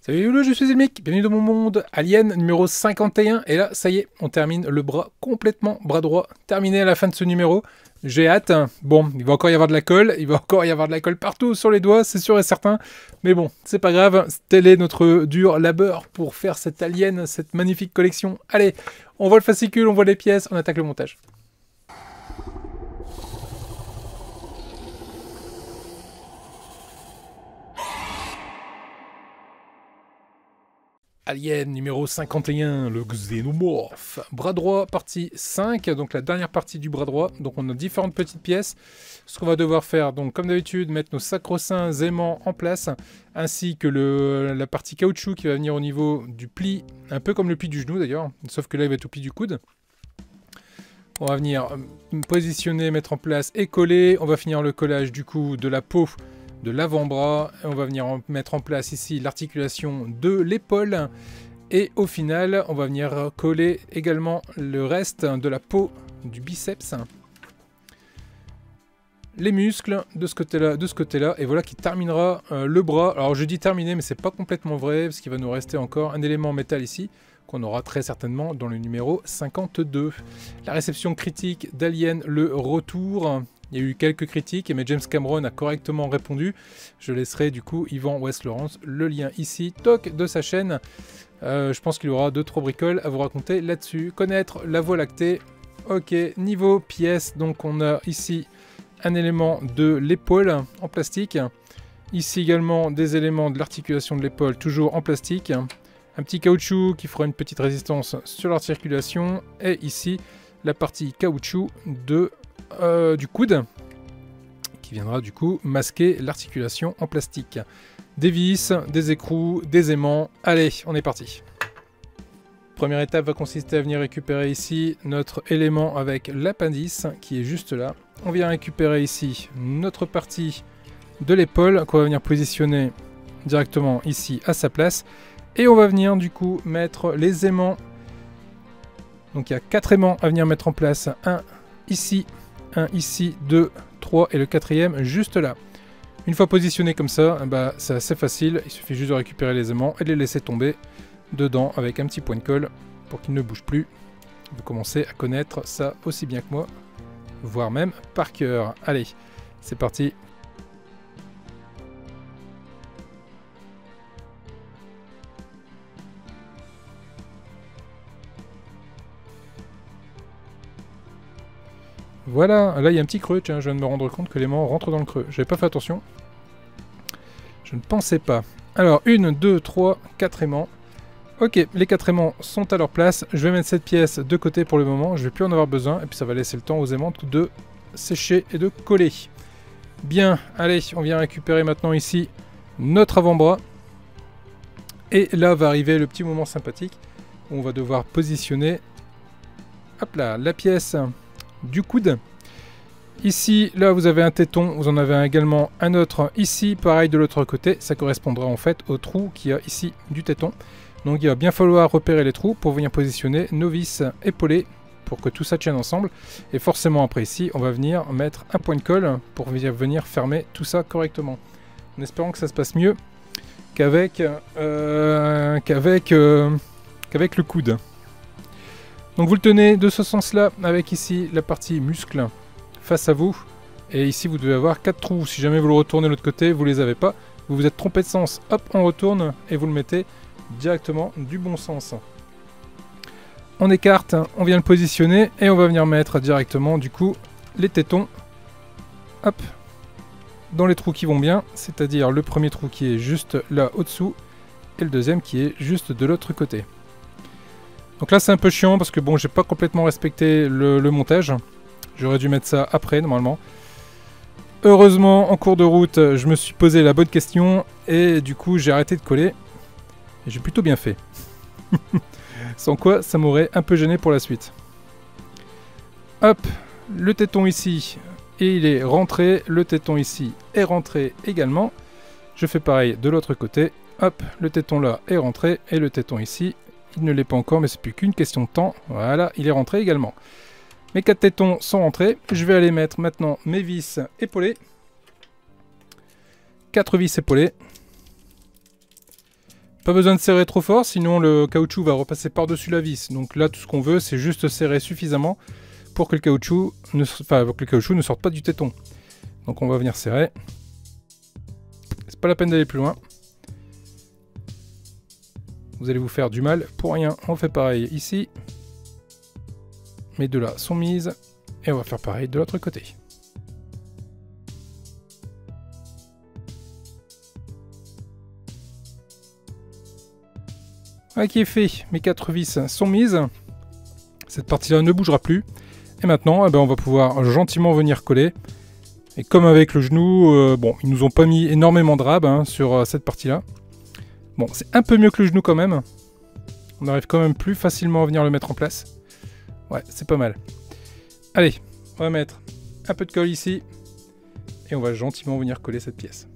Salut Lolo, je suis Elmic, bienvenue dans mon monde Alien numéro 51. Et là, ça y est, on termine le bras complètement, bras droit, terminé à la fin de ce numéro. J'ai hâte. Bon, il va encore y avoir de la colle, il va encore y avoir de la colle partout sur les doigts, c'est sûr et certain. Mais bon, c'est pas grave, tel est notre dur labeur pour faire cet Alien, cette magnifique collection. Allez, on voit le fascicule, on voit les pièces, on attaque le montage. Alien numéro 51, le Xénomorphe. Bras droit, partie 5, donc la dernière partie du bras droit. Donc on a différentes petites pièces. Ce qu'on va devoir faire, donc comme d'habitude, mettre nos sacro-saints aimants en place, ainsi que la partie caoutchouc qui va venir au niveau du pli, un peu comme le pli du genou d'ailleurs, sauf que là il va être au pli du coude. On va venir positionner, mettre en place et coller. On va finir le collage du coup de la peau de l'avant-bras. On va venir mettre en place ici l'articulation de l'épaule. Et au final, on va venir coller également le reste de la peau du biceps. Les muscles de ce côté-là, et voilà qui terminera le bras. Alors je dis terminé, mais c'est pas complètement vrai, parce qu'il va nous rester encore un élément métal ici, qu'on aura très certainement dans le numéro 52. La réception critique d'Alien, le retour. Il y a eu quelques critiques, mais James Cameron a correctement répondu. Je laisserai du coup Yvan West-Lawrence le lien ici, toc, de sa chaîne. Je pense qu'il y aura 2-3 bricoles à vous raconter là-dessus. Connaître la Voie lactée. Ok, niveau pièces, donc on a ici un élément de l'épaule en plastique. Ici également des éléments de l'articulation de l'épaule, toujours en plastique. Un petit caoutchouc qui fera une petite résistance sur l'articulation. Et ici, la partie caoutchouc du coude, qui viendra du coup masquer l'articulation en plastique. Des vis, des écrous, des aimants. Allez, on est parti. Première étape va consister à venir récupérer ici notre élément avec l'appendice qui est juste là. On vient récupérer ici notre partie de l'épaule qu'on va venir positionner directement ici à sa place. Et on va venir du coup mettre les aimants. Donc il y a 4 aimants à venir mettre en place. Un ici, 2, 3 et le 4e juste là. Une fois positionné comme ça, bah, c'est assez facile. Il suffit juste de récupérer les aimants et de les laisser tomber dedans avec un petit point de colle pour qu'ils ne bougent plus. Vous commencez à connaître ça aussi bien que moi, voire même par cœur. Allez, c'est parti. Voilà, là il y a un petit creux, tiens, je viens de me rendre compte que l'aimant rentre dans le creux. J'avais pas fait attention. Je ne pensais pas. Alors, 1, 2, 3, 4 aimants. Ok, les 4 aimants sont à leur place. Je vais mettre cette pièce de côté pour le moment. Je vais plus en avoir besoin. Et puis ça va laisser le temps aux aimants de sécher et de coller. Bien, allez, on vient récupérer maintenant ici notre avant-bras. Et là va arriver le petit moment sympathique où on va devoir positionner, hop là, la pièce du coude. Ici, là vous avez un téton, vous en avez également un autre ici, pareil de l'autre côté, ça correspondra en fait au trou qu'il y a ici du téton. Donc il va bien falloir repérer les trous pour venir positionner nos vis épaulées pour que tout ça tienne ensemble. Et forcément après ici, on va venir mettre un point de colle pour venir fermer tout ça correctement. En espérant que ça se passe mieux qu'avec le coude. Donc vous le tenez de ce sens-là, avec ici la partie muscle face à vous. Et ici vous devez avoir 4 trous. Si jamais vous le retournez de l'autre côté, vous les avez pas. Vous vous êtes trompé de sens, hop, on retourne et vous le mettez directement du bon sens. On écarte, on vient le positionner et on va venir mettre directement du coup les tétons, hop, dans les trous qui vont bien. C'est-à-dire le premier trou qui est juste là au-dessous et le deuxième qui est juste de l'autre côté. Donc là c'est un peu chiant parce que bon, j'ai pas complètement respecté le montage. J'aurais dû mettre ça après normalement. Heureusement en cours de route je me suis posé la bonne question et du coup j'ai arrêté de coller. Et j'ai plutôt bien fait. Sans quoi ça m'aurait un peu gêné pour la suite. Hop, le téton ici et il est rentré. Le téton ici est rentré également. Je fais pareil de l'autre côté. Hop, le téton là est rentré et le téton ici, il ne l'est pas encore, mais c'est plus qu'une question de temps. Voilà, il est rentré également. Mes 4 tétons sont rentrés. Je vais aller mettre maintenant mes vis épaulées. 4 vis épaulées. Pas besoin de serrer trop fort, sinon le caoutchouc va repasser par-dessus la vis. Donc là, tout ce qu'on veut, c'est juste serrer suffisamment pour que le caoutchouc ne sorte pas du téton. Donc on va venir serrer. C'est pas la peine d'aller plus loin. Vous allez vous faire du mal pour rien. On fait pareil ici. Mes deux là sont mises. Et on va faire pareil de l'autre côté. Voilà qui est fait. Mes 4 vis sont mises. Cette partie-là ne bougera plus. Et maintenant, on va pouvoir gentiment venir coller. Et comme avec le genou, bon, ils nous ont pas mis énormément de rab sur cette partie-là. Bon, c'est un peu mieux que le genou quand même. On arrive quand même plus facilement à venir le mettre en place. Ouais, c'est pas mal. Allez, on va mettre un peu de colle ici. Et on va gentiment venir coller cette pièce.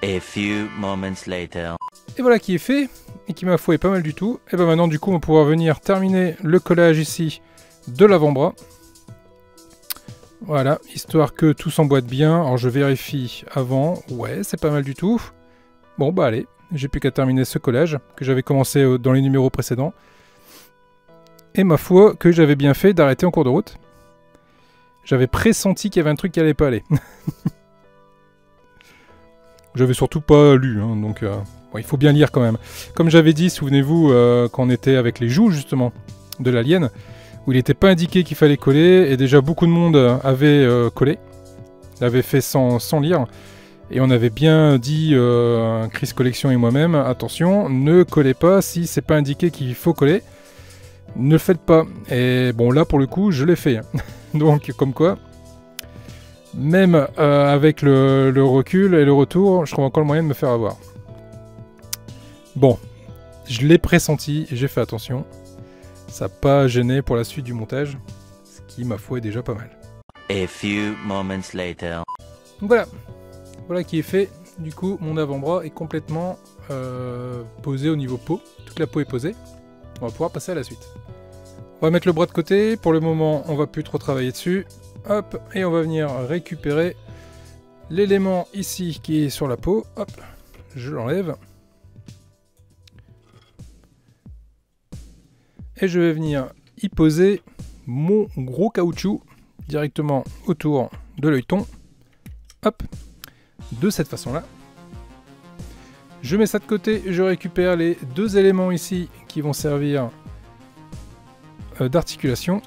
A few moments later. Et voilà qui est fait, et qui ma foi est pas mal du tout. Et ben maintenant du coup on va pouvoir venir terminer le collage ici de l'avant-bras. Voilà, histoire que tout s'emboîte bien. Alors je vérifie avant, ouais c'est pas mal du tout. Bon bah allez, j'ai plus qu'à terminer ce collage que j'avais commencé dans les numéros précédents. Et ma foi que j'avais bien fait d'arrêter en cours de route. J'avais pressenti qu'il y avait un truc qui allait pas aller. J'avais surtout pas lu, hein, donc bon, il faut bien lire quand même. Comme j'avais dit, souvenez-vous, quand on était avec les joues justement de l'alien, où il n'était pas indiqué qu'il fallait coller, et déjà beaucoup de monde avait collé, l'avait fait sans lire, et on avait bien dit, Chris Collection et moi-même, attention, ne collez pas si c'est pas indiqué qu'il faut coller, ne le faites pas. Et bon là pour le coup, je l'ai fait, donc comme quoi... Même avec le recul et le retour, je trouve encore le moyen de me faire avoir. Bon, je l'ai pressenti et j'ai fait attention. Ça n'a pas gêné pour la suite du montage, ce qui, ma foi, est déjà pas mal. A few moments later. Donc voilà, voilà qui est fait. Du coup, mon avant-bras est complètement posé au niveau peau. Toute la peau est posée. On va pouvoir passer à la suite. On va mettre le bras de côté. Pour le moment, on va plus trop travailler dessus. Hop, et on va venir récupérer l'élément ici qui est sur la peau. Hop, je l'enlève. Et je vais venir y poser mon gros caoutchouc directement autour de l'œilleton. Hop, de cette façon-là. Je mets ça de côté, je récupère les deux éléments ici qui vont servir d'articulation.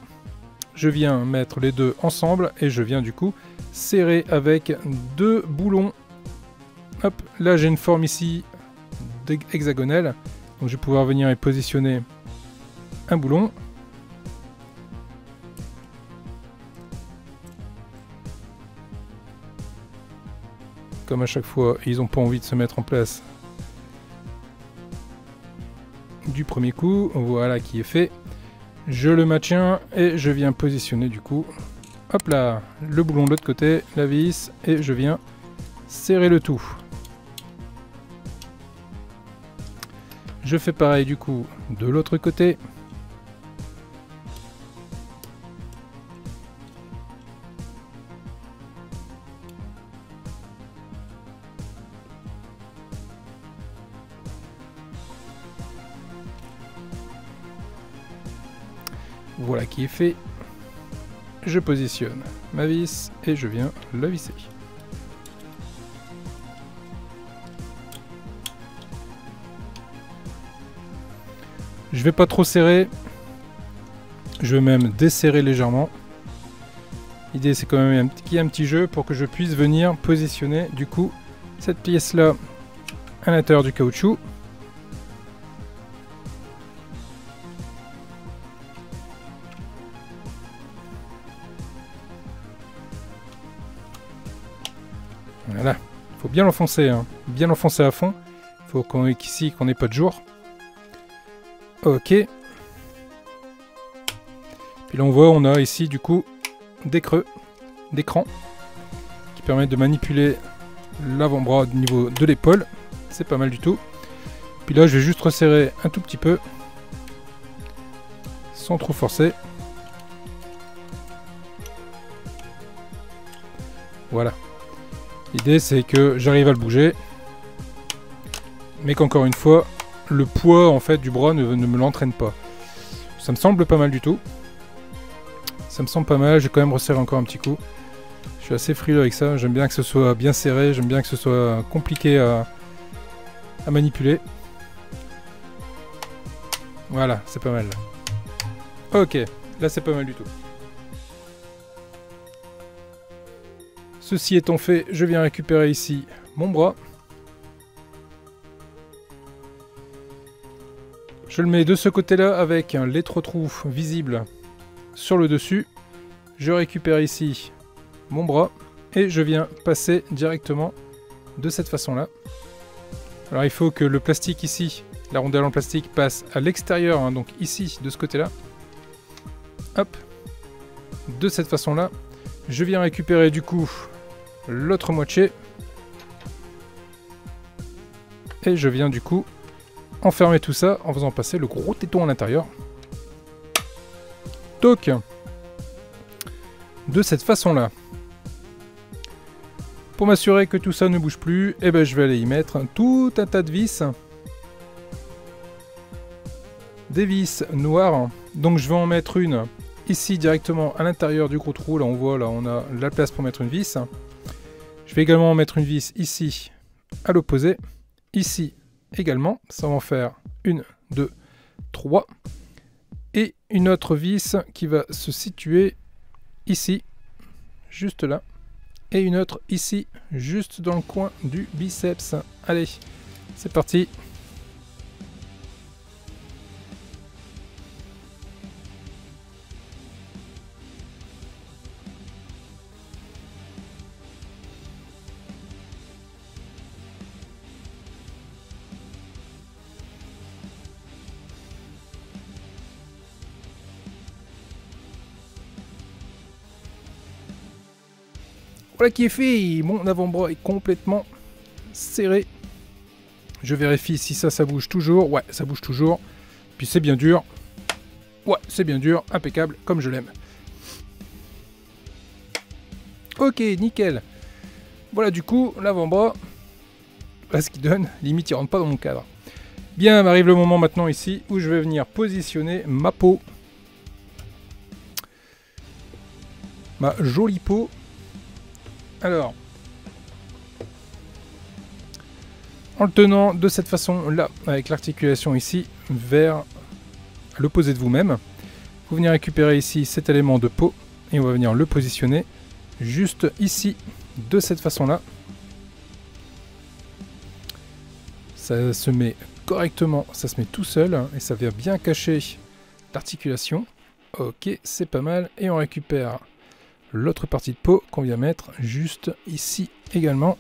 Je viens mettre les deux ensemble et je viens du coup serrer avec deux boulons. Hop, là j'ai une forme ici hexagonale. Donc je vais pouvoir venir y positionner un boulon. Comme à chaque fois, ils n'ont pas envie de se mettre en place du premier coup. Voilà qui est fait. Je le maintiens et je viens positionner du coup, hop là, le boulon de l'autre côté, la vis, et je viens serrer le tout. Je fais pareil du coup de l'autre côté. Voilà qui est fait. Je positionne ma vis et je viens la visser. Je vais pas trop serrer. Je vais même desserrer légèrement. L'idée c'est quand même qu'il y ait un petit jeu pour que je puisse venir positionner du coup cette pièce là à l'intérieur du caoutchouc. Voilà, il faut bien l'enfoncer, hein. Bien l'enfoncer à fond. Il faut qu'ici qu'on n'ait pas de jour. Ok. Puis là on voit, on a ici du coup des creux d'écran qui permettent de manipuler l'avant-bras au niveau de l'épaule. C'est pas mal du tout. Puis là je vais juste resserrer un tout petit peu sans trop forcer. Voilà. L'idée c'est que j'arrive à le bouger, mais qu'encore une fois, le poids en fait du bras ne me l'entraîne pas. Ça me semble pas mal du tout. Ça me semble pas mal, j'ai quand même resserré encore un petit coup. Je suis assez frileux avec ça, j'aime bien que ce soit bien serré, j'aime bien que ce soit compliqué à manipuler. Voilà, c'est pas mal. Ok, là c'est pas mal du tout. Ceci étant fait, je viens récupérer ici mon bras. Je le mets de ce côté-là avec les trous visibles sur le dessus. Je récupère ici mon bras et je viens passer directement de cette façon-là. Alors il faut que le plastique ici, la rondelle en plastique passe à l'extérieur, hein, donc ici, de ce côté-là. Hop, de cette façon-là. Je viens récupérer du coup l'autre moitié. Et je viens du coup enfermer tout ça en faisant passer le gros téton à l'intérieur. Toc. De cette façon-là. Pour m'assurer que tout ça ne bouge plus, eh ben, je vais aller y mettre tout un tas de vis. Des vis noires. Donc je vais en mettre une ici directement à l'intérieur du gros trou. Là on voit, là on a la place pour mettre une vis. Je vais également en mettre une vis ici à l'opposé. Ici également. Ça va en faire 1, 2, 3. Et une autre vis qui va se situer ici, juste là. Et une autre ici, juste dans le coin du biceps. Allez, c'est parti. Voilà qui est fait, mon avant-bras est complètement serré. Je vérifie si ça bouge toujours. Ouais, ça bouge toujours. Puis c'est bien dur. Ouais, c'est bien dur, impeccable, comme je l'aime. Ok, nickel. Voilà du coup, l'avant-bras. Voilà ce qu'il donne. Limite, il rentre pas dans mon cadre. Bien, m'arrive le moment maintenant ici où je vais venir positionner ma peau. Ma jolie peau. Alors, en le tenant de cette façon-là, avec l'articulation ici, vers l'opposé de vous-même, vous venez récupérer ici cet élément de peau et on va venir le positionner juste ici, de cette façon-là. Ça se met correctement, ça se met tout seul et ça vient bien cacher l'articulation. Ok, c'est pas mal. Et on récupère l'autre partie de peau qu'on vient mettre juste ici également.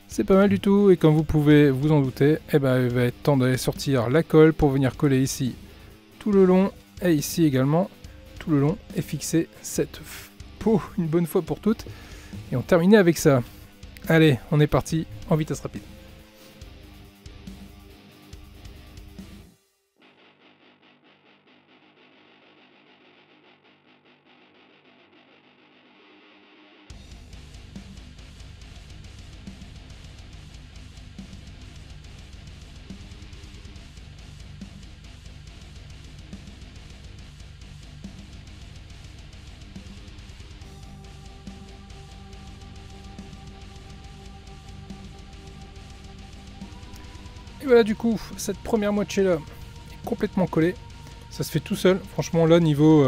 C'est pas mal du tout et comme vous pouvez vous en douter, eh ben, il va être temps d'aller sortir la colle pour venir coller ici tout le long et ici également tout le long et fixer cette peau une bonne fois pour toutes. Et on termine avec ça. Allez, on est parti en vitesse rapide. Et voilà du coup, cette première moitié là est complètement collée. Ça se fait tout seul. Franchement là, niveau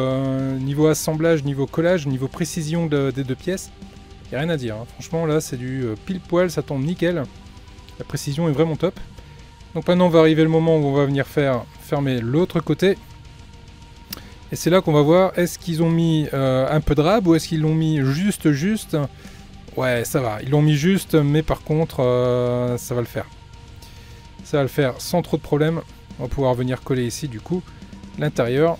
assemblage, niveau collage, niveau précision des deux pièces, il n'y a rien à dire. Hein. Franchement là, c'est du pile poil, ça tombe nickel. La précision est vraiment top. Donc maintenant, on va arriver le moment où on va venir fermer l'autre côté. Et c'est là qu'on va voir, est-ce qu'ils ont mis un peu de rab ou est-ce qu'ils l'ont mis juste. Ouais, ça va. Ils l'ont mis juste, mais par contre, ça va le faire. Ça va le faire sans trop de problème. On va pouvoir venir coller ici du coup l'intérieur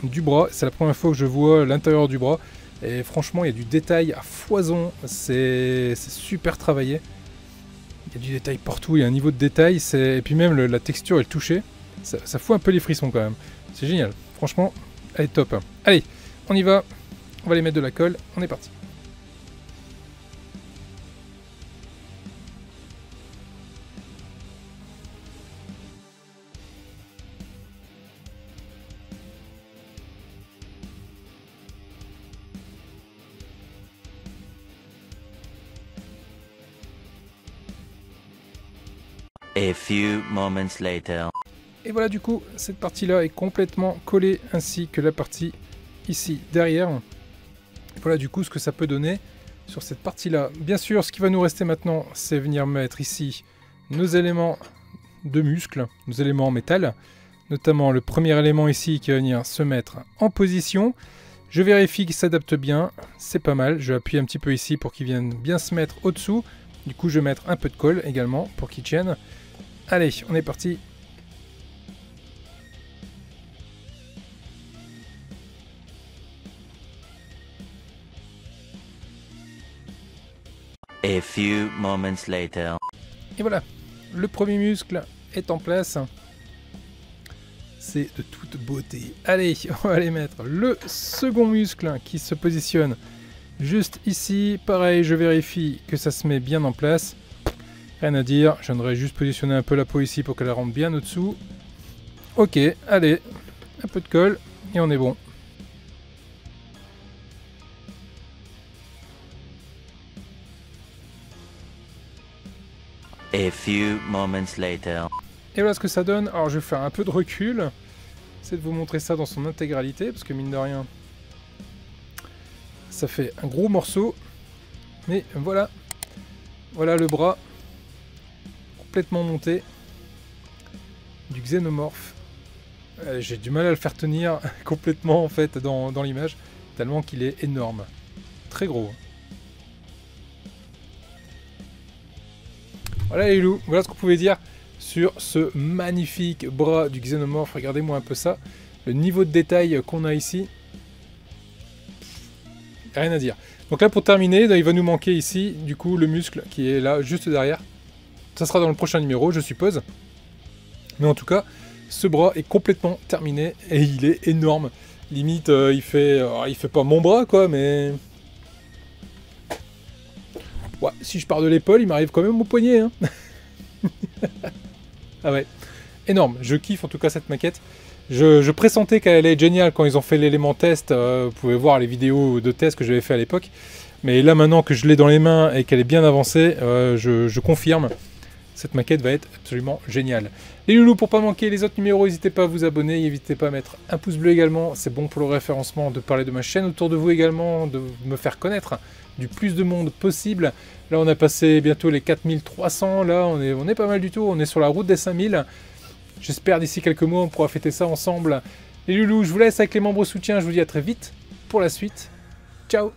du bras. C'est la première fois que je vois l'intérieur du bras. Et franchement, il y a du détail à foison. C'est super travaillé. Il y a du détail partout. Il y a un niveau de détail. Et puis même la texture et le toucher. Ça fout un peu les frissons quand même. C'est génial. Franchement, elle est top. Allez, on y va. On va les mettre de la colle. On est parti. A few moments later. Et voilà, du coup, cette partie-là est complètement collée, ainsi que la partie ici derrière. Et voilà du coup ce que ça peut donner sur cette partie-là. Bien sûr, ce qui va nous rester maintenant, c'est venir mettre ici nos éléments de muscles, nos éléments en métal, notamment le premier élément ici qui va venir se mettre en position. Je vérifie qu'il s'adapte bien, c'est pas mal. Je vais appuyer un petit peu ici pour qu'il vienne bien se mettre au-dessous. Du coup, je vais mettre un peu de colle également pour qu'il tienne. Allez, on est parti. A few moments later. Et voilà, le premier muscle est en place. C'est de toute beauté. Allez, on va aller mettre le second muscle qui se positionne juste ici. Pareil, je vérifie que ça se met bien en place. Rien à dire, je viendrai juste positionner un peu la peau ici pour qu'elle rentre bien au-dessous. Ok, allez, un peu de colle et on est bon. A few moments later. Et voilà ce que ça donne. Alors je vais faire un peu de recul. J'essaie de vous montrer ça dans son intégralité, parce que mine de rien, ça fait un gros morceau. Mais voilà. Voilà le bras. Complètement monté. Du xénomorphe. J'ai du mal à le faire tenir complètement en fait dans l'image. Tellement qu'il est énorme. Très gros. Voilà les loups, voilà ce qu'on pouvait dire sur ce magnifique bras du xénomorphe. Regardez-moi un peu ça, le niveau de détail qu'on a ici, rien à dire. Donc là pour terminer, il va nous manquer ici du coup le muscle qui est là juste derrière. Ça sera dans le prochain numéro je suppose. Mais en tout cas, ce bras est complètement terminé et il est énorme. Limite il fait pas mon bras quoi, mais... Ouais, si je pars de l'épaule, il m'arrive quand même au poignet. Hein. Ah ouais, énorme. Je kiffe en tout cas cette maquette. Je pressentais qu'elle allait être géniale quand ils ont fait l'élément test. Vous pouvez voir les vidéos de test que j'avais fait à l'époque. Mais là maintenant que je l'ai dans les mains et qu'elle est bien avancée, je confirme. Cette maquette va être absolument géniale. Les loulous, pour pas manquer les autres numéros, n'hésitez pas à vous abonner, n'hésitez pas à mettre un pouce bleu également, c'est bon pour le référencement, de parler de ma chaîne autour de vous également, de me faire connaître du plus de monde possible. Là on a passé bientôt les 4300, là on est pas mal du tout, on est sur la route des 5000. J'espère d'ici quelques mois on pourra fêter ça ensemble. Les loulous, je vous laisse avec les membres soutiens, je vous dis à très vite pour la suite. Ciao!